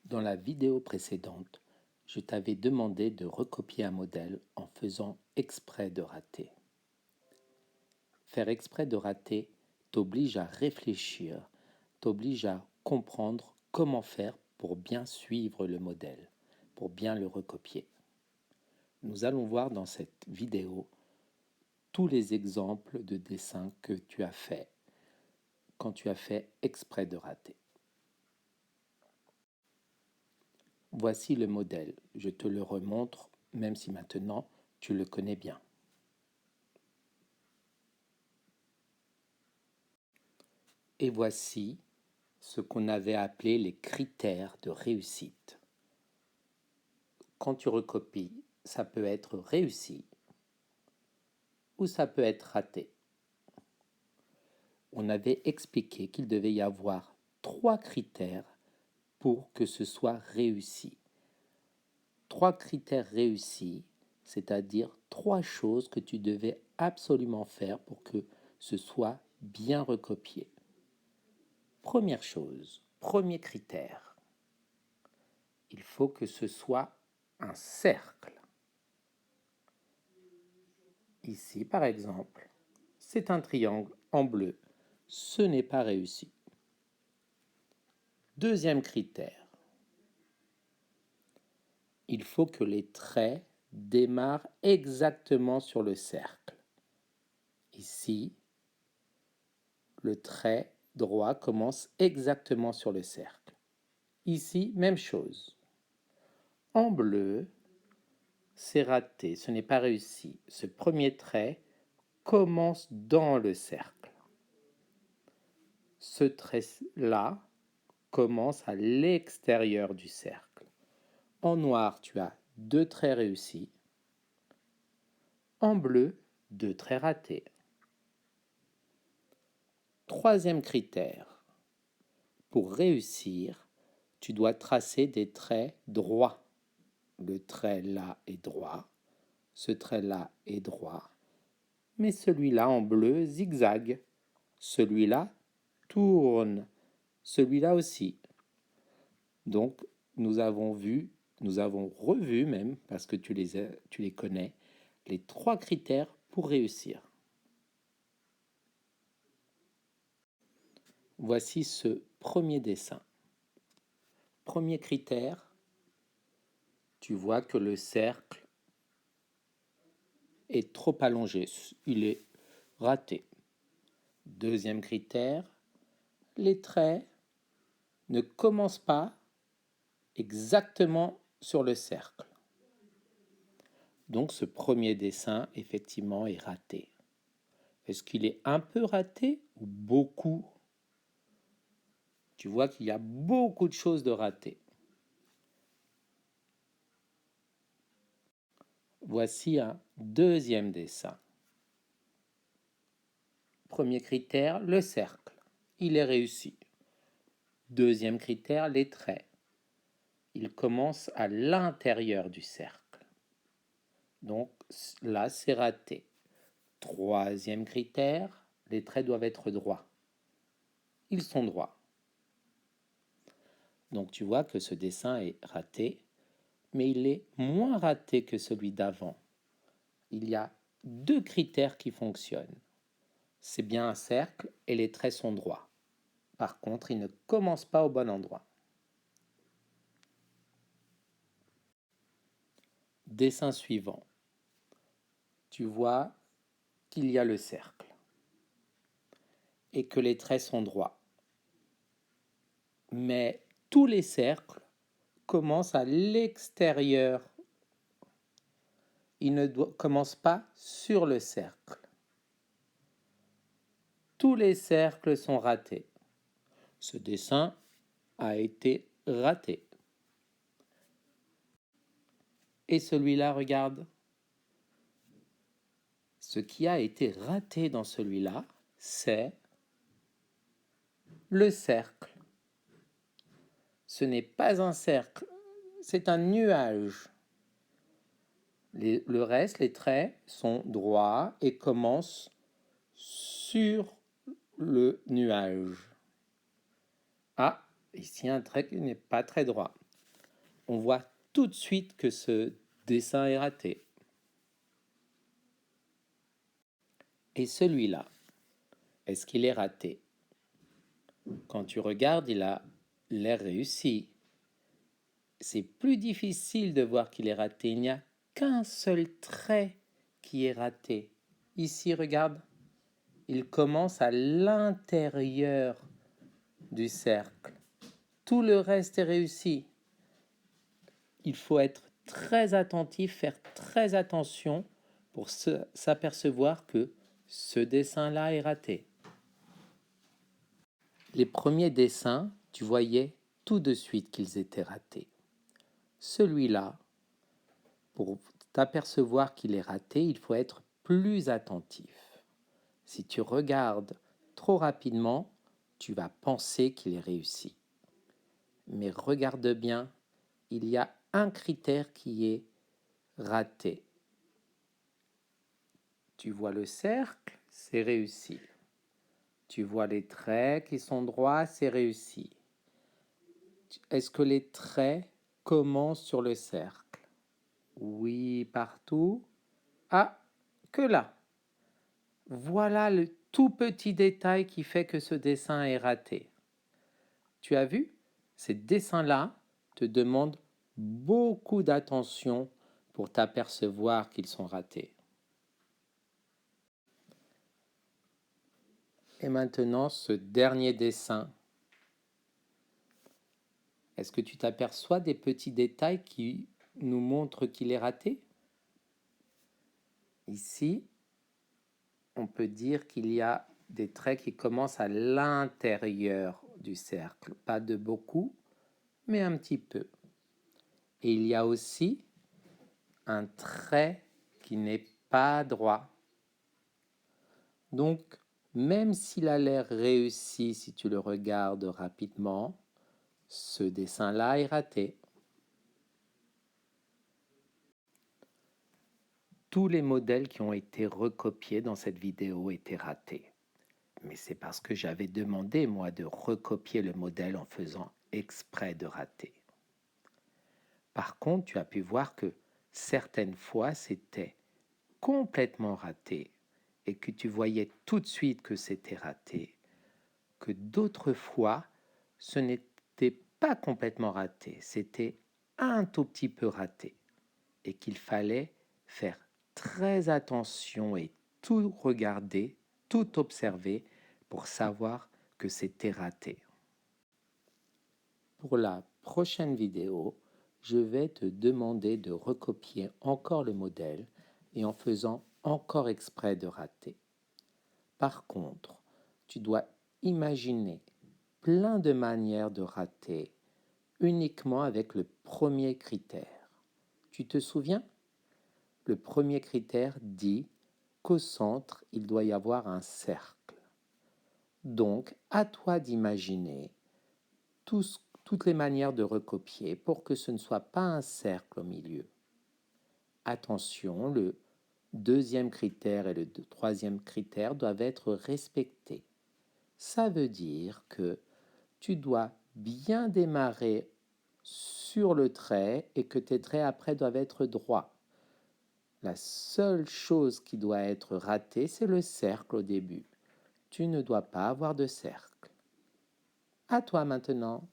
Dans la vidéo précédente, je t'avais demandé de recopier un modèle en faisant exprès de rater. Faire exprès de rater t'oblige à réfléchir, t'oblige à comprendre comment faire pour bien suivre le modèle, pour bien le recopier. Nous allons voir dans cette vidéo tous les exemples de dessins que tu as fait quand tu as fait exprès de rater. Voici le modèle. Je te le remontre, même si maintenant tu le connais bien. Et voici ce qu'on avait appelé les critères de réussite. Quand tu recopies, ça peut être réussi ou ça peut être raté. On avait expliqué qu'il devait y avoir 3 critères pour que ce soit réussi. 3 critères réussis, c'est-à-dire 3 choses que tu devais absolument faire pour que ce soit bien recopié. Première chose, premier critère, il faut que ce soit un cercle. Ici, par exemple, c'est un triangle en bleu. Ce n'est pas réussi. Deuxième critère, il faut que les traits démarrent exactement sur le cercle. Ici, le trait droit commence exactement sur le cercle. Ici, même chose. En bleu, c'est raté, ce n'est pas réussi. Ce premier trait commence dans le cercle. Ce trait-là commence à l'extérieur du cercle. En noir, tu as 2 traits réussis. En bleu, 2 traits ratés. Troisième critère. Pour réussir, tu dois tracer des traits droits. Le trait là est droit, ce trait là est droit, mais celui-là en bleu zigzag, celui-là tourne, celui-là aussi. Donc nous avons revu même, parce que tu les connais, les 3 critères pour réussir. Voici ce premier dessin. Premier critère, tu vois que le cercle est trop allongé, il est raté. Deuxième critère, les traits ne commencent pas exactement sur le cercle. Donc ce premier dessin, effectivement, est raté. Est-ce qu'il est un peu raté ou beaucoup? Tu vois qu'il y a beaucoup de choses de ratées. Voici un deuxième dessin. Premier critère, le cercle. Il est réussi. Deuxième critère, les traits. Il commence à l'intérieur du cercle. Donc là, c'est raté. Troisième critère, les traits doivent être droits. Ils sont droits. Donc tu vois que ce dessin est raté, mais il est moins raté que celui d'avant. Il y a 2 critères qui fonctionnent. C'est bien un cercle et les traits sont droits. Par contre, ils ne commencent pas au bon endroit. Dessin suivant. Tu vois qu'il y a le cercle et que les traits sont droits. Mais tous les cercles commencent à l'extérieur. Ils ne commencent pas sur le cercle. Tous les cercles sont ratés. Ce dessin a été raté. Et celui-là, regarde. Ce qui a été raté dans celui-là, c'est le cercle. Ce n'est pas un cercle, c'est un nuage. Le reste, les traits sont droits et commencent sur le nuage. Ah, ici un trait qui n'est pas très droit. on voit tout de suite que ce dessin est raté. Et celui-là, est-ce qu'il est raté? Quand tu regardes, il a l'air réussi. C'est plus difficile de voir qu'il est raté. Il n'y a qu'un seul trait qui est raté. Ici, regarde, il commence à l'intérieur du cercle. Tout le reste est réussi. Il faut être très attentif, faire très attention pour s'apercevoir que ce dessin-là est raté. Les premiers dessins, tu voyais tout de suite qu'ils étaient ratés. Celui-là, pour t'apercevoir qu'il est raté, il faut être plus attentif. Si tu regardes trop rapidement, tu vas penser qu'il est réussi. Mais regarde bien, il y a un critère qui est raté. Tu vois le cercle, c'est réussi. Tu vois les traits qui sont droits, c'est réussi. Est-ce que les traits commencent sur le cercle? Oui, partout. Ah, que là. Voilà le tout petit détail qui fait que ce dessin est raté. Tu as vu? Ces dessins-là te demandent beaucoup d'attention pour t'apercevoir qu'ils sont ratés. Et maintenant, ce dernier dessin. Est-ce que tu t'aperçois des petits détails qui nous montrent qu'il est raté? Ici, on peut dire qu'il y a des traits qui commencent à l'intérieur du cercle. Pas de beaucoup, mais un petit peu. Et il y a aussi un trait qui n'est pas droit. Donc, même s'il a l'air réussi si tu le regardes rapidement, ce dessin-là est raté. Tous les modèles qui ont été recopiés dans cette vidéo étaient ratés. Mais c'est parce que j'avais demandé, moi, de recopier le modèle en faisant exprès de rater. Par contre, tu as pu voir que certaines fois, c'était complètement raté et que tu voyais tout de suite que c'était raté, que d'autres fois, ce n'était pas complètement raté, c'était un tout petit peu raté et qu'il fallait faire très attention et tout regarder, tout observer pour savoir que c'était raté. Pour la prochaine vidéo, je vais te demander de recopier encore le modèle et en faisant encore exprès de rater. Par contre, tu dois imaginer plein de manières de rater uniquement avec le premier critère. Tu te souviens? Le premier critère dit qu'au centre, il doit y avoir un cercle. Donc, à toi d'imaginer toutes les manières de recopier pour que ce ne soit pas un cercle au milieu. Attention, le deuxième critère et le troisième critère doivent être respectés. Ça veut dire que tu dois bien démarrer sur le trait et que tes traits après doivent être droits. La seule chose qui doit être ratée, c'est le cercle au début. Tu ne dois pas avoir de cercle. À toi maintenant.